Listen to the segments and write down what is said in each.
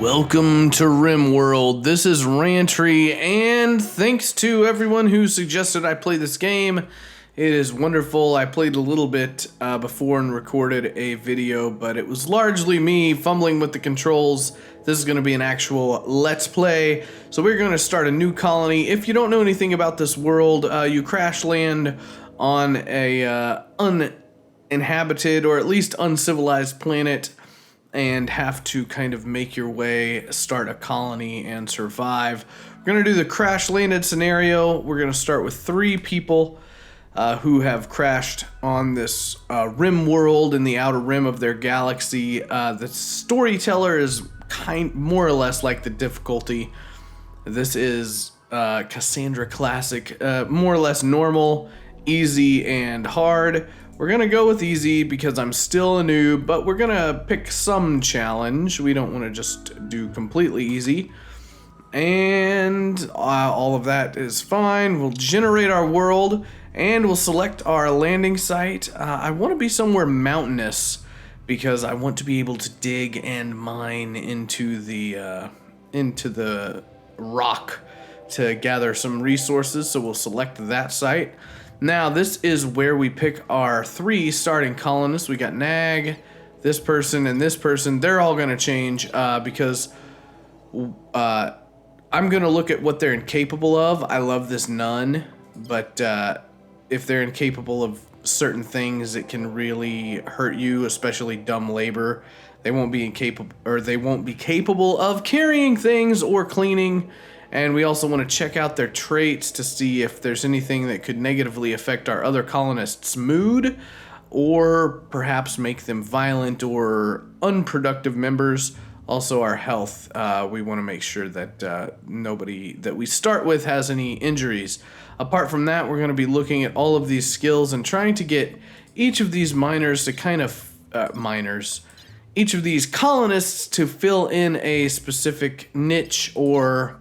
Welcome to Rimworld. This is Rantry, and thanks to everyone who suggested I play this game. It is wonderful. I played a little bit before and recorded a video, but it was largely me fumbling with the controls. This is going to be an actual Let's Play. So we're going to start a new colony. If you don't know anything about this world, you crash land on a uninhabited or at least uncivilized planet and have to kind of make your way, start a colony, and survive. We're going to do the crash landed scenario. We're going to start with 3 people who have crashed on this Rimworld in the outer rim of their galaxy. The storyteller is more or less like the difficulty. This is Cassandra Classic, more or less normal, easy, and hard. We're gonna go with easy because I'm still a noob, but we're gonna pick some challenge. We don't want to just do completely easy. And all of that is fine. We'll generate our world and we'll select our landing site. I want to be somewhere mountainous because I want to be able to dig and mine into the rock to gather some resources. So we'll select that site. Now, this is where we pick our 3 starting colonists. We got Nag, this person, and this person. They're all going to change because I'm going to look at what they're incapable of. I love this nun, but if they're incapable of certain things, it can really hurt you, especially dumb labor. They won't be capable of carrying things or cleaning. And we also want to check out their traits to see if there's anything that could negatively affect our other colonists' mood or perhaps make them violent or unproductive members. Also our health. We want to make sure that nobody that we start with has any injuries. Apart from that, we're going to be looking at all of these skills and trying to get each of these each of these colonists to fill in a specific niche or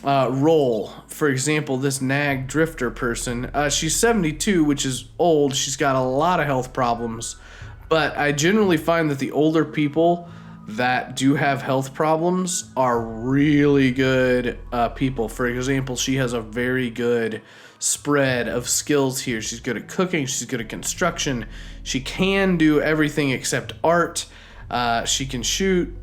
role. For example, this Nag Drifter person, she's 72, which is old. She's got a lot of health problems, but I generally find that the older people that do have health problems are really good people. For example, she has a very good spread of skills here. She's good at cooking, she's good at construction, she can do everything except art, she can shoot,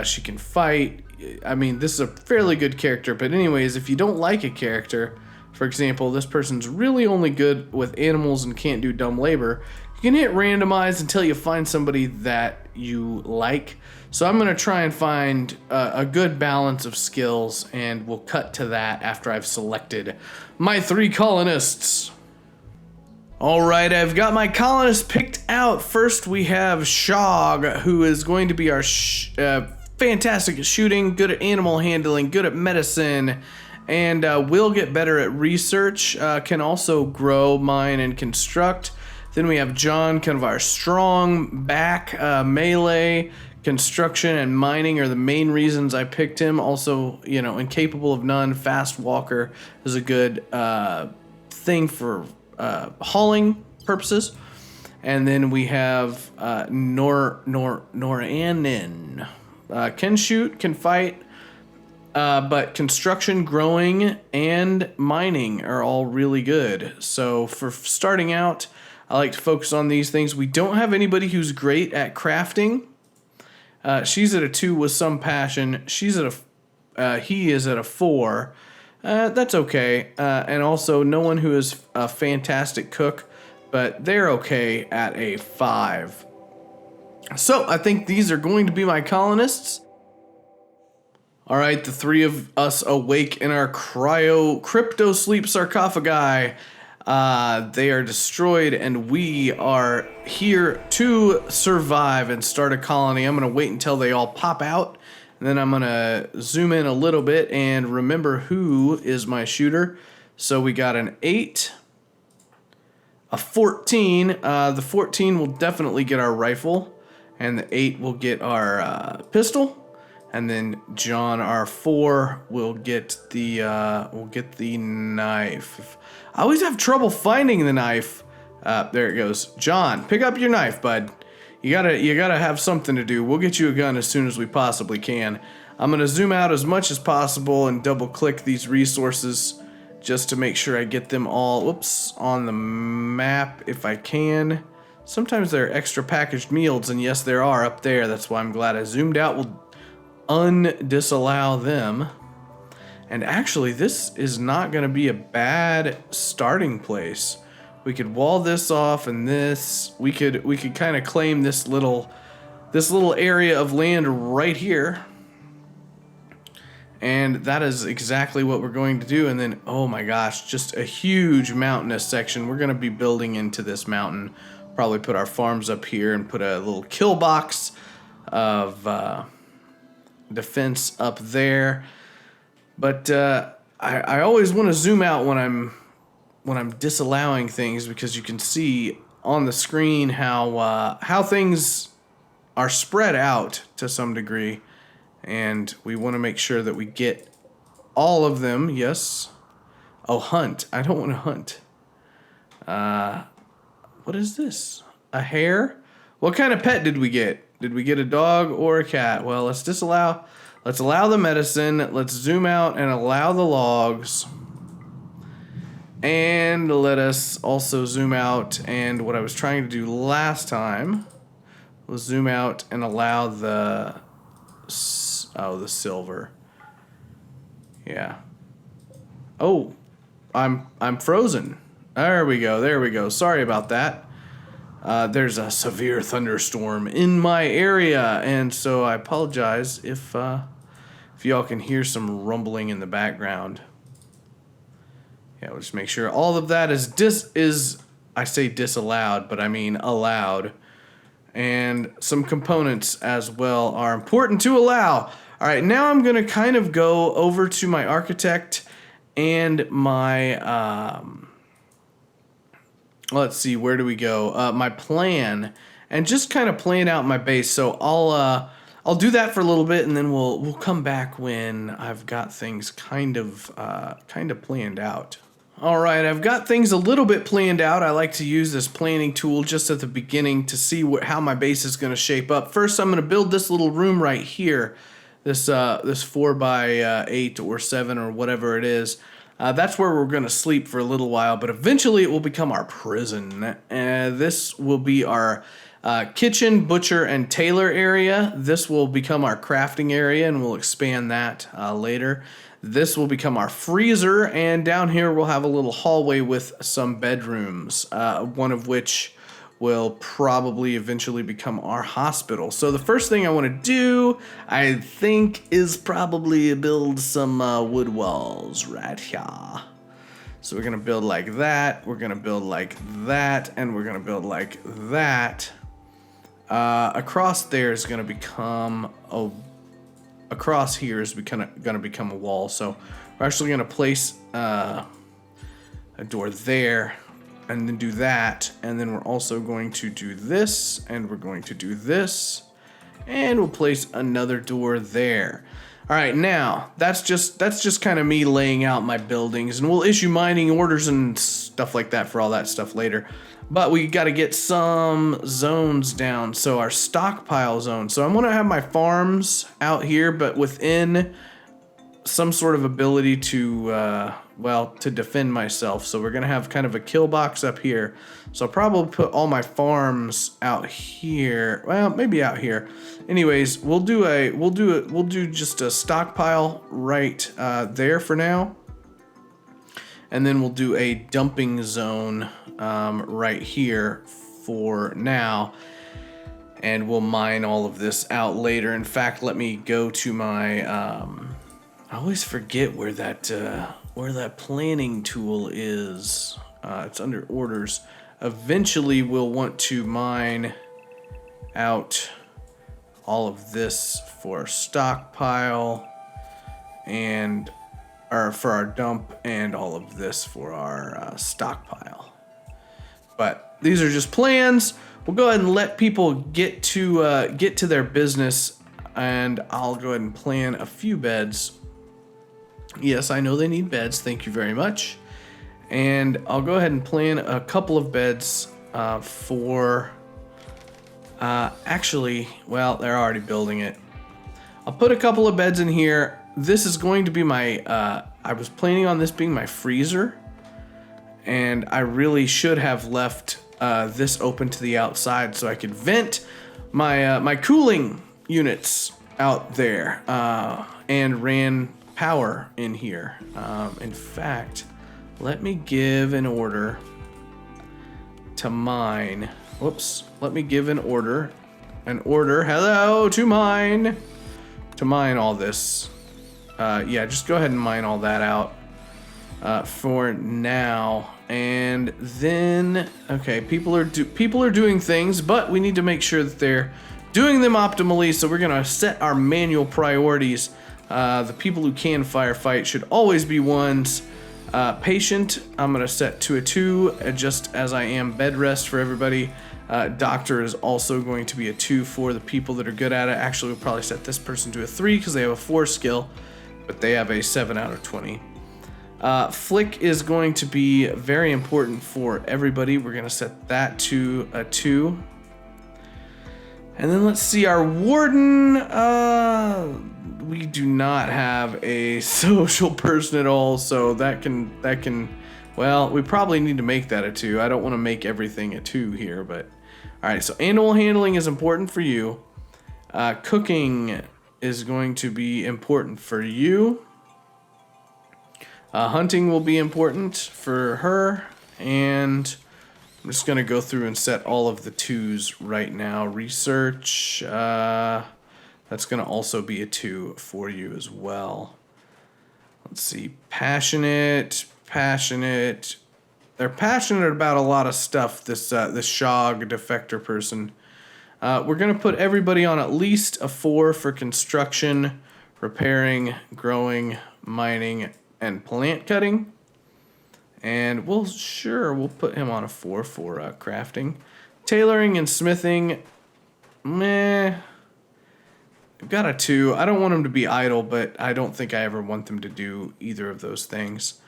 she can fight. I mean, this is a fairly good character, but anyways, if you don't like a character, for example, this person's really only good with animals and can't do dumb labor, you can hit randomize until you find somebody that you like. So I'm going to try and find a good balance of skills, and we'll cut to that after I've selected my 3 colonists. Alright, I've got my colonists picked out. First we have Shog, who is going to be our fantastic at shooting, good at animal handling, good at medicine, and will get better at research, can also grow, mine, and construct. Then we have John, kind of our strong back, melee, construction, and mining are the main reasons I picked him. Also, incapable of none, fast walker is a good thing for hauling purposes. And then we have Noranin. Can shoot, can fight, but construction, growing, and mining are all really good. So for starting out, I like to focus on these things. We don't have anybody who's great at crafting. She's at a 2 with some passion. He is at a 4. That's okay. And also no one who is a fantastic cook, but they're okay at a 5. So I think these are going to be my colonists. All right, the 3 of us awake in our crypto sleep sarcophagi. They are destroyed, and we are here to survive and start a colony. I'm going to wait until they all pop out, and then I'm going to zoom in a little bit and remember who is my shooter. So we got an 8, a 14. The 14 will definitely get our rifle, and the 8 will get our pistol. And then John, our 4, will get the knife. I always have trouble finding the knife. There it goes. John, pick up your knife, bud. You gotta have something to do. We'll get you a gun as soon as we possibly can. I'm gonna zoom out as much as possible and double click these resources just to make sure I get them all, whoops, on the map if I can. Sometimes there are extra packaged meals, and yes, there are up there. That's why I'm glad I zoomed out. We'll undisallow them. And actually, this is not going to be a bad starting place. We could wall this off, and this we could kind of claim this little area of land right here. And that is exactly what we're going to do. And then, oh my gosh, just a huge mountainous section. We're going to be building into this mountain. Probably put our farms up here and put a little kill box of defense up there. But I always want to zoom out when I'm disallowing things, because you can see on the screen how things are spread out to some degree, and we want to make sure that we get all of them. Yes. Oh, hunt. I don't want to hunt. What is this? A hare? What kind of pet did we get? Did we get a dog or a cat? Well, let's disallow. Let's allow the medicine. Let's zoom out and allow the logs. And let us also zoom out. And what I was trying to do last time was zoom out and allow the silver. Yeah. Oh, I'm frozen. There we go. Sorry about that. There's a severe thunderstorm in my area, and so I apologize if y'all can hear some rumbling in the background. Yeah, we'll just make sure all of that is I say disallowed, but I mean allowed. And some components as well are important to allow. All right, now I'm going to kind of go over to my architect and my let's see, where do we go? My plan, and just kind of plan out my base. So I'll do that for a little bit, and then we'll come back when I've got things kind of planned out. All right, I've got things a little bit planned out. I like to use this planning tool just at the beginning to see how my base is going to shape up. First, I'm going to build this little room right here, this 4x8 or 7 or whatever it is. That's where we're going to sleep for a little while, but eventually it will become our prison. This will be our kitchen, butcher, and tailor area. This will become our crafting area, and we'll expand that later. This will become our freezer, and down here we'll have a little hallway with some bedrooms, one of which will probably eventually become our hospital. So the first thing I want to do, I think, is probably build some wood walls right here. So we're going to build like that, we're going to build like that, and we're going to build like that. Across there is going to become across here is going to become a wall. So we're actually going to place a door there, and then do that, and then we're also going to do this, and we're going to do this, and we'll place another door there. All right, now that's just kind of me laying out my buildings, and we'll issue mining orders and stuff like that for all that stuff later. But we got to get some zones down. So our stockpile zone. So I'm going to have my farms out here, but within some sort of ability to to defend myself. So we're gonna have kind of a kill box up here. So I'll probably put all my farms out here. Well, maybe out here. Anyways, we'll do just a stockpile right there for now, and then we'll do a dumping zone right here for now, and we'll mine all of this out later. In fact, let me go to my I always forget where that planning tool is. It's under orders. Eventually we'll want to mine out all of this for stockpile and for our dump, and all of this for our stockpile. But these are just plans. We'll go ahead and let people get to their business, and I'll go ahead and plan a few beds. Yes, I know they need beds. Thank you very much. And I'll go ahead and plan a couple of beds for Actually, well, they're already building it. I'll put a couple of beds in here. This is going to be my, I was planning on this being my freezer. And I really should have left this open to the outside so I could vent my my cooling units out there and ran power in here. In fact, let me give an order to mine. Whoops. Let me give an order. Hello, to mine all this. Yeah, just go ahead and mine all that out for now. And then, okay, people are doing things, but we need to make sure that they're doing them optimally. So we're gonna set our manual priorities. The people who can firefight should always be ones. Patient, I'm gonna set to a 2, just as I am bed rest for everybody. Doctor is also going to be a 2 for the people that are good at it. Actually, we'll probably set this person to a 3 because they have a 4 skill, but they have a 7 out of 20. Flick is going to be very important for everybody. We're going to set that to a 2. And then let's see, our warden, we do not have a social person at all, so that can, well, we probably need to make that a 2. I don't want to make everything a 2 here, but, all right, so animal handling is important for you. Cooking is going to be important for you. Hunting will be important for her, and I'm just going to go through and set all of the 2s right now. Research, that's going to also be a 2 for you as well. Let's see, passionate. They're passionate about a lot of stuff, this Shog defector person. We're going to put everybody on at least a 4 for construction, repairing, growing, mining, and plant cutting. And we'll put him on a 4 for crafting. Tailoring and smithing, meh. I've got a 2. I don't want him to be idle, but I don't think I ever want them to do either of those things.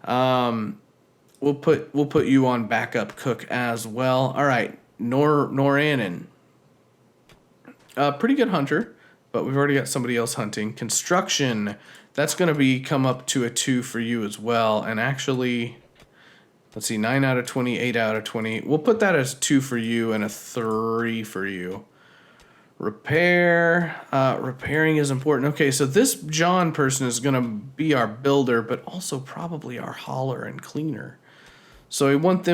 We'll put you on backup cook as well. All right, Noranen. Pretty good hunter, but we've already got somebody else hunting. Construction, that's going to come up to a 2 for you as well. And actually, let's see, 9 out of 20, 8 out of 20. We'll put that as 2 for you and a 3 for you. Repair, repairing is important. Okay, so this John person is going to be our builder, but also probably our hauler and cleaner. So we want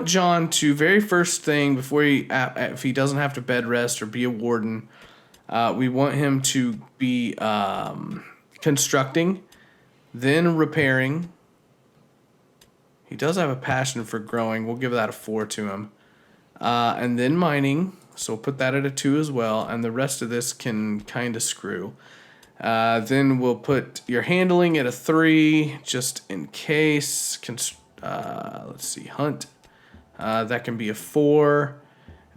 John to, very first thing, before if he doesn't have to bed rest or be a warden, we want him to be constructing, then repairing. He does have a passion for growing. We'll give that a 4 to him. And then mining. So we'll put that at a 2 as well. And the rest of this can kind of screw. Then we'll put your handling at a 3, just in case. Let's see, hunt. That can be a 4.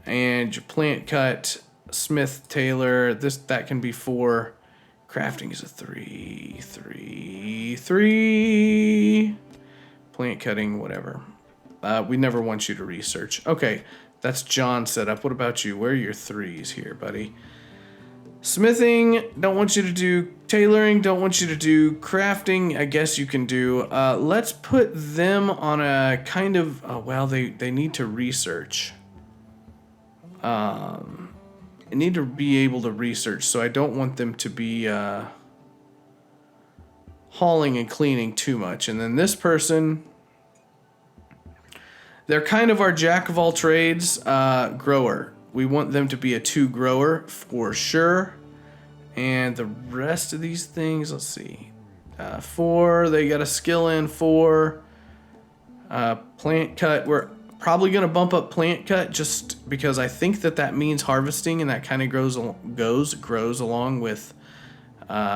And your plant cut, smith, tailor, that can be 4. Crafting is a 3. Plant cutting, whatever. We never want you to research. Okay, that's John set up. What about you? Where are your 3s here, buddy? Smithing, don't want you to do. Tailoring, don't want you to do. Crafting, I guess you can do. Let's put them on a kind of, well, they need to research. They need to be able to research, so I don't want them to be hauling and cleaning too much. And then this person, they're kind of our jack of all trades, grower. We want them to be a 2 grower for sure. And the rest of these things, let's see. 4, they got a skill in 4. Plant cut, we're probably going to bump up plant cut just because I think that means harvesting, and that kind of grows along with.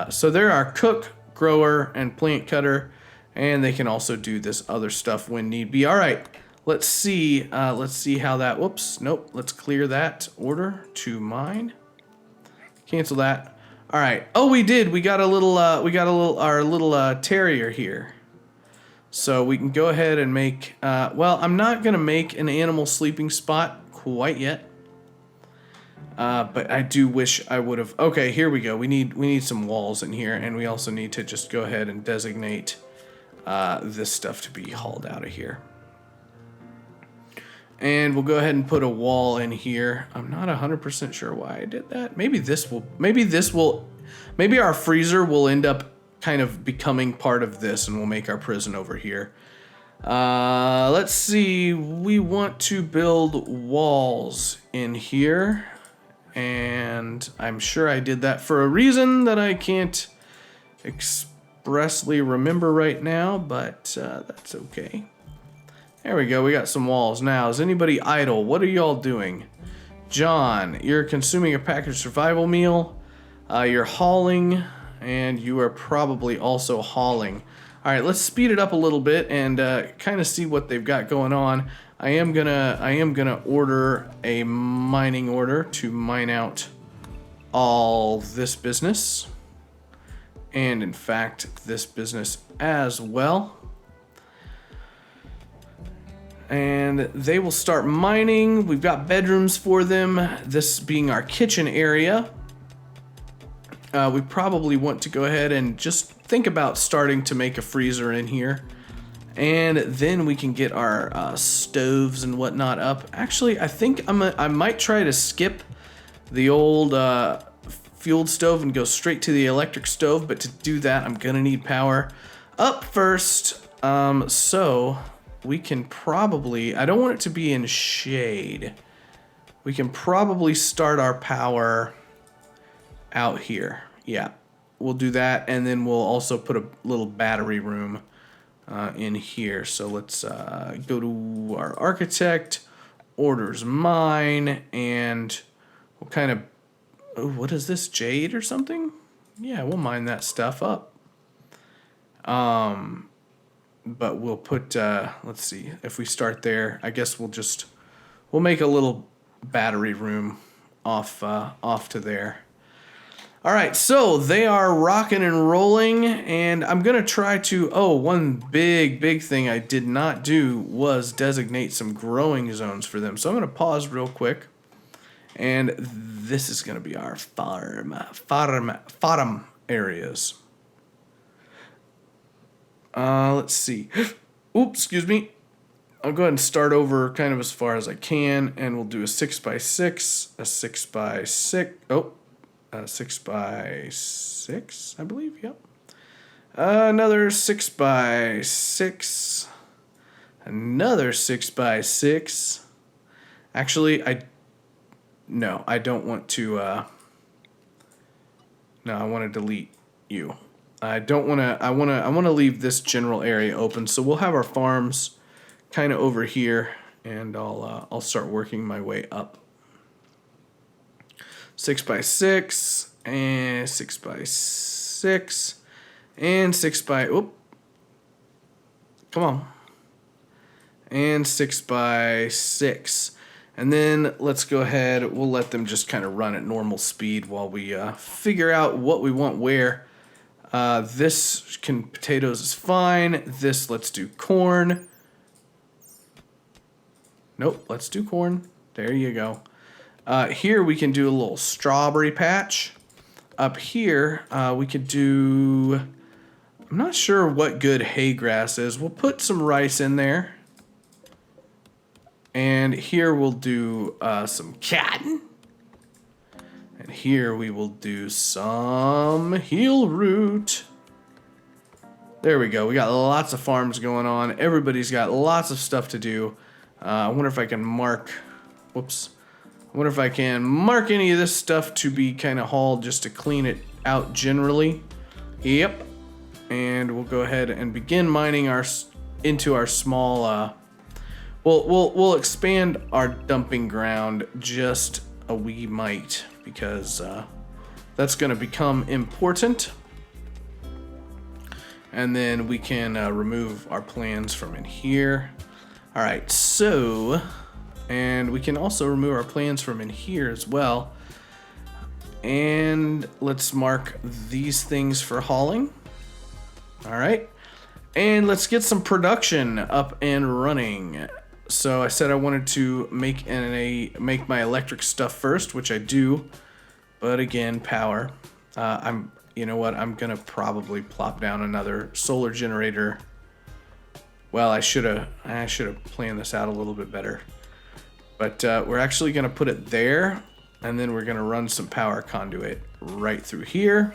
So there are cook, grower, and plant cutter, and they can also do this other stuff when need be. All right. Let's see how that, whoops, nope, let's clear that order to mine. Cancel that. All right. Oh, we got our little terrier here. So we can go ahead and make, well, I'm not going to make an animal sleeping spot quite yet. But I do wish I would have. Okay, here we go. We need some walls in here, and we also need to just go ahead and designate this stuff to be hauled out of here. And we'll go ahead and put a wall in here. I'm not 100% sure why I did that. Maybe our freezer will end up kind of becoming part of this, and we'll make our prison over here. Let's see. We want to build walls in here. And I'm sure I did that for a reason that I can't expressly remember right now, but that's okay. There we go. We got some walls. Now, is anybody idle? What are y'all doing? John, you're consuming a packaged survival meal. You're hauling, and you are probably also hauling. All right, let's speed it up a little bit and kind of see what they've got going on. I am gonna order a mining order to mine out all this business, and in fact this business as well. And they will start mining. We've got bedrooms for them, this being our kitchen area. We probably want to go ahead and just think about starting to make a freezer in here. And then we can get our stoves and whatnot up. Actually, I think I might try to skip the old fueled stove and go straight to the electric stove. But to do that, I'm going to need power up first. So we can probably, I don't want it to be in shade. We can probably start our power out here. Yeah, we'll do that. And then we'll also put a little battery room in here. So let's go to our architect, orders mine, and we'll kind of, oh, what is this, jade or something? Yeah, we'll mine that stuff up. But we'll put, let's see, if we start there, I guess we'll make a little battery room off to there. All right, so they are rocking and rolling, and I'm going to try to, one big thing I did not do was designate some growing zones for them. So I'm going to pause real quick, and this is going to be our farm areas. Let's see. Oops, excuse me. I'll go ahead and start over kind of as far as I can, and we'll do a 6x6, a 6x6, 6x6, I believe, yep. Another 6x6, another 6x6. Actually, I don't want to, no, I want to delete you. I want to leave this general area open, so we'll have our farms kind of over here, and I'll start working my way up. 6x6 and 6x6 and 6x, come on, and 6x6, and then let's go ahead. We'll let them just kind of run at normal speed while we figure out what we want where. Potatoes is fine. This, let's do corn. Nope, let's do corn. There you go. Here we can do a little strawberry patch. Up here, we could do, I'm not sure what good hay grass is. We'll put some rice in there. And here we'll do some cotton. And here we will do some heel root. There we go. We got lots of farms going on. Everybody's got lots of stuff to do. I wonder if I can mark, I wonder if I can mark any of this stuff to be kind of hauled just to clean it out generally. Yep. And we'll go ahead and begin mining into our small, we'll expand our dumping ground just a wee mite, because that's going to become important. And then we can remove our plans from in here. All right, so, and we can also remove our plans from in here as well. And let's mark these things for hauling. All right, and let's get some production up and running. So I said I wanted to make my electric stuff first, which I do. But again, power. You know what? I'm gonna probably plop down another solar generator. Well, I should have planned this out a little bit better. But we're actually gonna put it there, and then we're gonna run some power conduit right through here.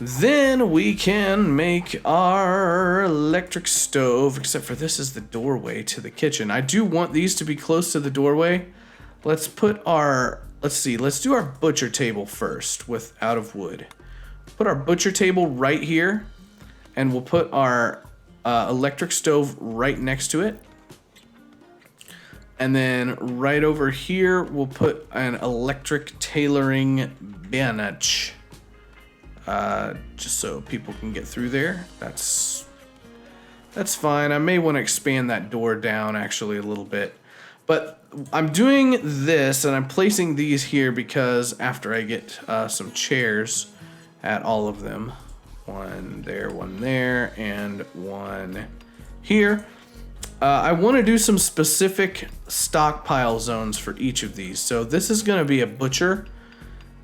Then we can make our electric stove, except for this is the doorway to the kitchen. I do want these to be close to the doorway. Let's do our butcher table first out of wood. Put our butcher table right here, and we'll put our electric stove right next to it. And then right over here, we'll put an electric tailoring bench. Just so people can get through there. That's fine. I may want to expand that door down actually a little bit. But I'm doing this and I'm placing these here because after I get some chairs at all of them, one there, and one here, I want to do some specific stockpile zones for each of these. So this is going to be a butcher,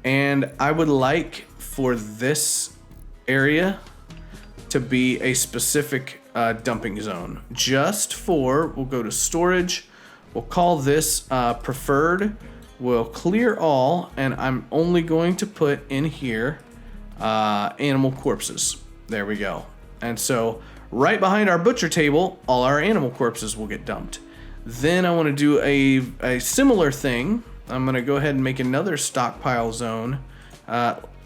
and I would like for this area to be a specific dumping zone. We'll go to storage. We'll call this preferred. We'll clear all, and I'm only going to put in here animal corpses. There we go. And so right behind our butcher table, all our animal corpses will get dumped. Then I want to do a similar thing. I'm going to go ahead and make another stockpile zone.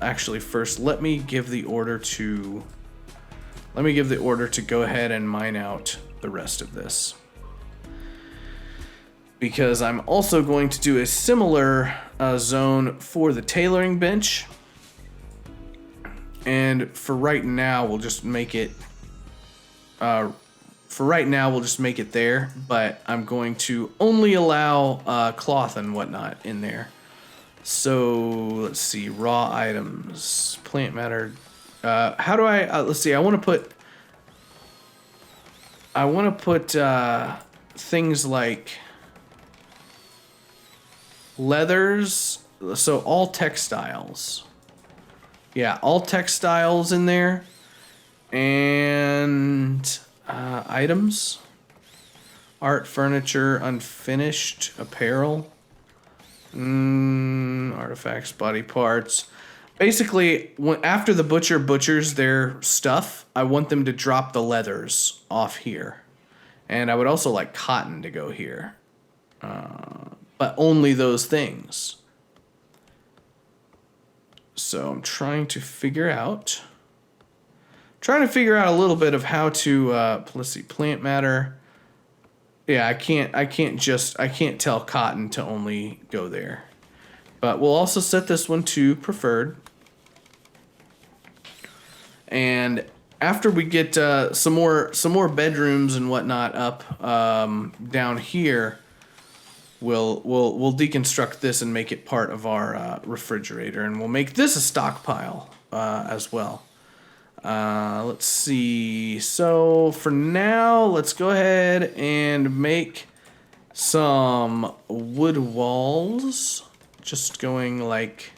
Actually, first, let me give the order to go ahead and mine out the rest of this. Because I'm also going to do a similar zone for the tailoring bench. And for right now, we'll just make it there, but I'm going to only allow cloth and whatnot in there. So let's see, raw items, plant matter. How do I? Let's see. I want to put things like leathers. So all textiles. Yeah, all textiles in there, and items, art, furniture, unfinished apparel. Artifacts, body parts. Basically, after the butcher butchers their stuff, I want them to drop the leathers off here. And I would also like cotton to go here. But only those things. So I'm trying to figure out a little bit of how to, let's see, plant matter. Yeah, I can't tell cotton to only go there. But we'll also set this one to preferred. And after we get some more bedrooms and whatnot up down here, we'll deconstruct this and make it part of our refrigerator, and we'll make this a stockpile as well. Let's see. So for now, let's go ahead and make some wood walls. Just going like,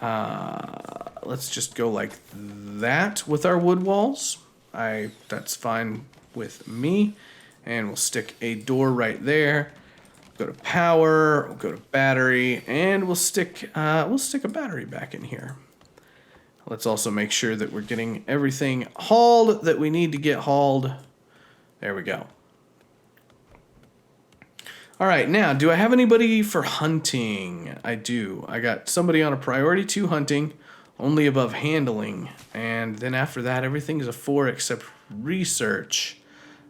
let's just go like that with our wood walls. That's fine with me. And we'll stick a door right there. Go to power, we'll go to battery, and we'll stick a battery back in here. Let's also make sure that we're getting everything hauled that we need to get hauled. There we go. All right, now, do I have anybody for hunting? I do. I got somebody on a priority 2 hunting, only above handling. And then after that, everything's a 4 except research.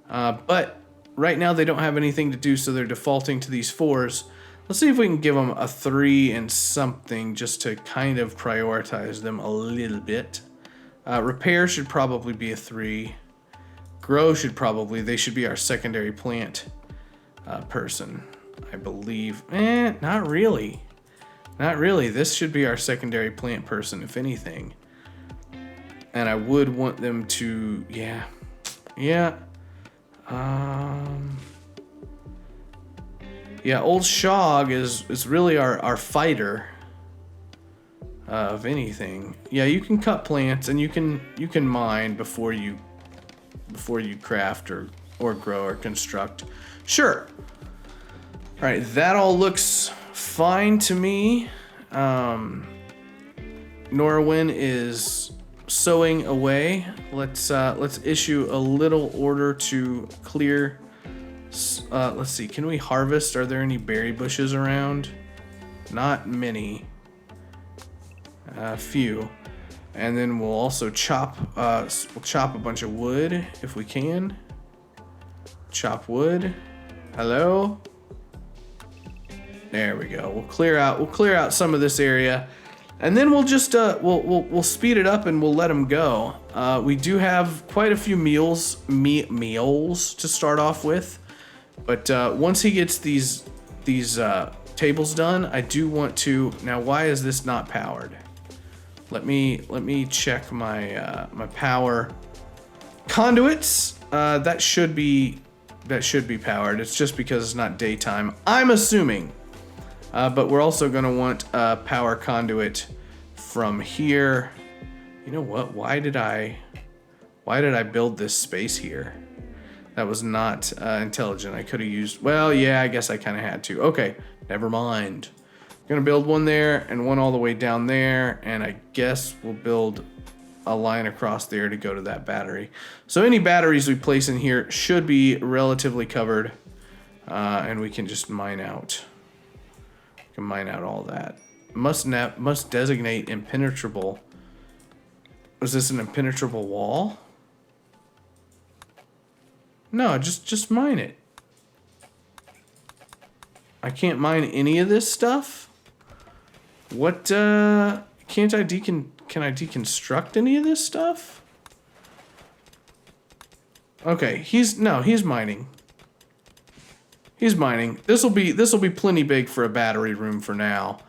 But right now they don't have anything to do, so they're defaulting to these 4s. Let's see if we can give them a 3 and something just to kind of prioritize them a little bit. Repair should probably be a 3. Grow they should be our secondary plant person, I believe. Not really. Not really. This should be our secondary plant person, if anything. And I would want them to, yeah. Yeah, old Shog is really our fighter of anything. Yeah, you can cut plants and you can mine before you craft or grow or construct. Sure. All right, that all looks fine to me. Norwin is sewing away. Let's issue a little order to clear. Let's see. Can we harvest? Are there any berry bushes around? Not many. A few. And then we'll also chop. We'll chop a bunch of wood if we can. Chop wood. Hello. There we go. We'll clear out some of this area, and then we'll just we'll speed it up and we'll let him go. We do have quite a few meals to start off with. But once he gets these tables done, I do want to. Now, why is this not powered? Let me check my my power conduits. That should be powered. It's just because it's not daytime, I'm assuming. But we're also gonna want a power conduit from here. You know what? Why did I build this space here? That was not intelligent. I could have used, well, yeah, I guess I kind of had to. Okay, never mind. Gonna build one there and one all the way down there, and I guess we'll build a line across there to go to that battery. So any batteries we place in here should be relatively covered, and we can just mine out. We can mine out all that. Must designate impenetrable. Was this an impenetrable wall? No, just mine it. I can't mine any of this stuff? What, can I deconstruct any of this stuff? Okay, he's mining. He's mining. This'll be plenty big for a battery room for now.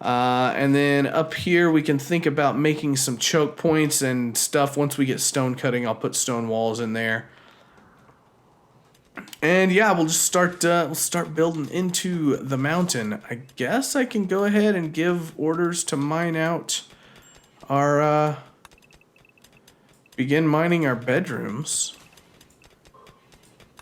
And then up here we can think about making some choke points and stuff. Once we get stone cutting, I'll put stone walls in there. And yeah, we'll just start building into the mountain. I guess I can go ahead and give orders to mine out our begin mining our bedrooms.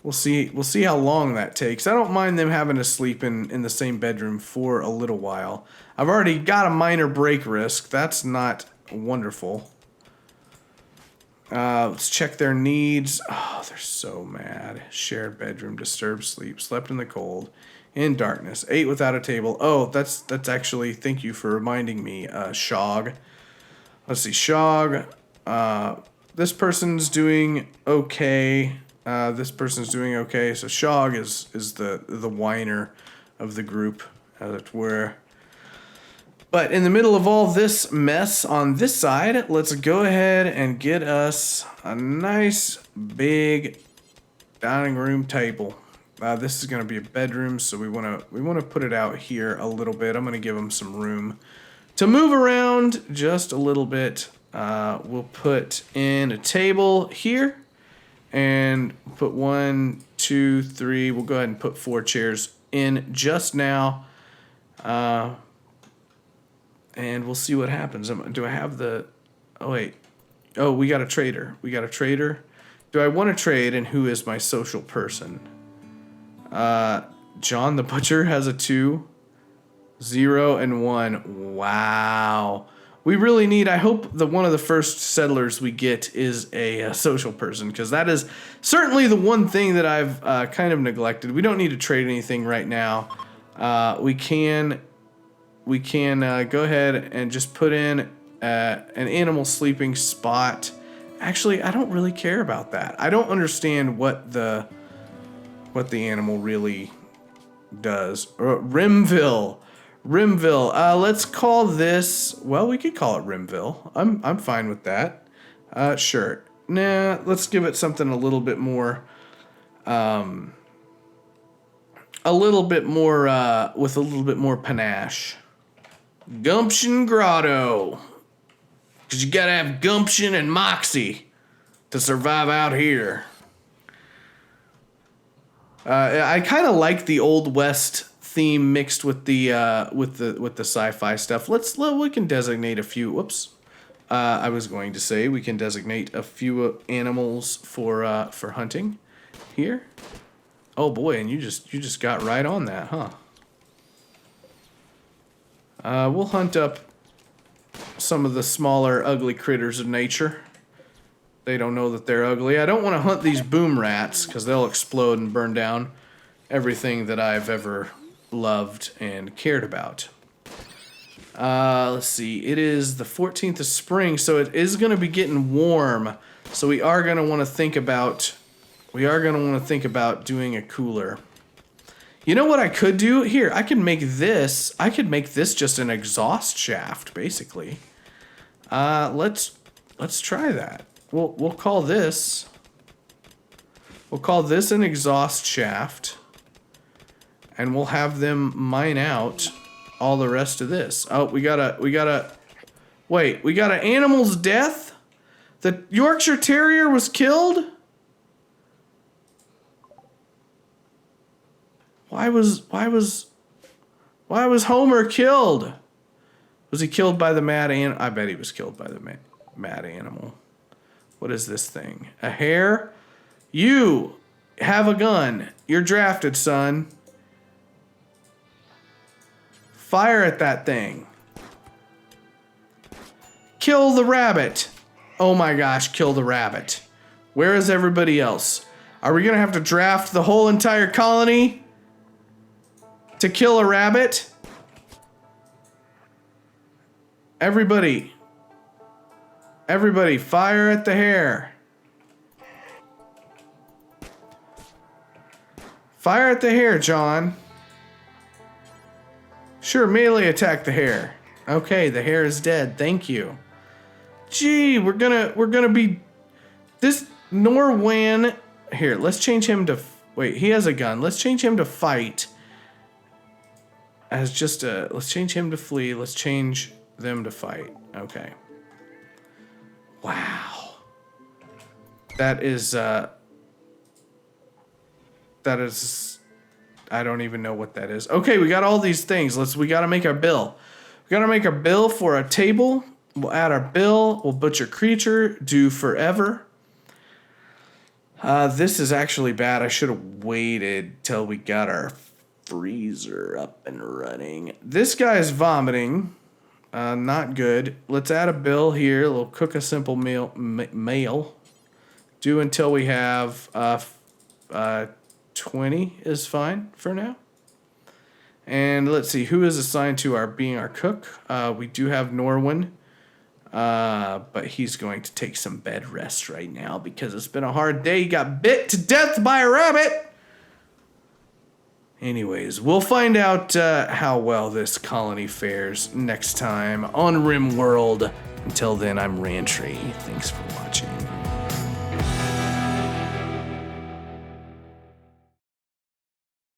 We'll see how long that takes. I don't mind them having to sleep in the same bedroom for a little while. I've already got a minor break risk. That's not wonderful. Let's check their needs. Oh, they're so mad. Shared bedroom, disturbed sleep, slept in the cold, in darkness, ate without a table. Oh, that's actually, thank you for reminding me, Shog. Let's see, Shog. This person's doing okay. This person's doing okay. So Shog is the whiner of the group, as it were. But in the middle of all this mess on this side, let's go ahead and get us a nice big dining room table. This is going to be a bedroom, so we want to put it out here a little bit. I'm going to give them some room to move around just a little bit. We'll put in a table here and put 1, 2, 3. We'll go ahead and put 4 chairs in just now. And we'll see what happens. Do I have the... Oh, wait. Oh, we got a trader. Do I want to trade, and who is my social person? John the Butcher has a 2. 0 and 1. Wow. We really need... I hope one of the first settlers we get is a social person, because that is certainly the one thing that I've kind of neglected. We don't need to trade anything right now. We can go ahead and just put in an animal sleeping spot. Actually, I don't really care about that. I don't understand what the animal really does. Rimville. Let's call this. Well, we could call it Rimville. I'm fine with that. Sure. Nah, let's give it something a little bit more. With a little bit more panache. Gumption Grotto. Because you gotta have gumption and moxie to survive out here. I kind of like the Old West theme mixed with the sci-fi stuff. We can designate a few. Whoops. I was going to say we can designate a few animals for hunting here. Oh boy, and you just got right on that, huh? We'll hunt up some of the smaller, ugly critters of nature. They don't know that they're ugly. I don't want to hunt these boom rats because they'll explode and burn down everything that I've ever loved and cared about. Let's see. It is the 14th of spring, so it is going to be getting warm. So we are going to want to think about doing a cooler. You know what I could do? Here, I could make this just an exhaust shaft, basically. Let's try that. We'll call this an exhaust shaft, and we'll have them mine out all the rest of this. Oh, we got an animal's death? The Yorkshire Terrier was killed? Why was Homer killed? Was he killed by the mad animal? I bet he was killed by the mad animal. What is this thing? A hare? You have a gun. You're drafted, son. Fire at that thing. Kill the rabbit. Oh my gosh, kill the rabbit. Where is everybody else? Are we gonna have to draft the whole entire colony to kill a rabbit? Everybody, fire at the hare. Fire at the hare, John. Sure, melee attack the hare. Okay, the hare is dead. Thank you. Gee, we're gonna be this Norwan. Here, let's change him to. Wait, he has a gun. Let's change him to fight. As just a. Let's change him to flee. Let's change them to fight. Okay. Wow. That is. I don't even know what that is. Okay, we got all these things. We gotta make our bill. We gotta make our bill for a table. We'll add our bill. We'll butcher creature. Do forever. This is actually bad. I should have waited till we got our freezer up and running. This guy's vomiting. Not good. Let's add a bill here. We'll cook a simple meal. Do until we have 20 is fine for now. And let's see, who is assigned to being our cook? We do have Norwin, but he's going to take some bed rest right now because it's been a hard day. He got bit to death by a rabbit. Anyways, we'll find out how well this colony fares next time on Rimworld. Until then, I'm Rantry. Thanks for watching.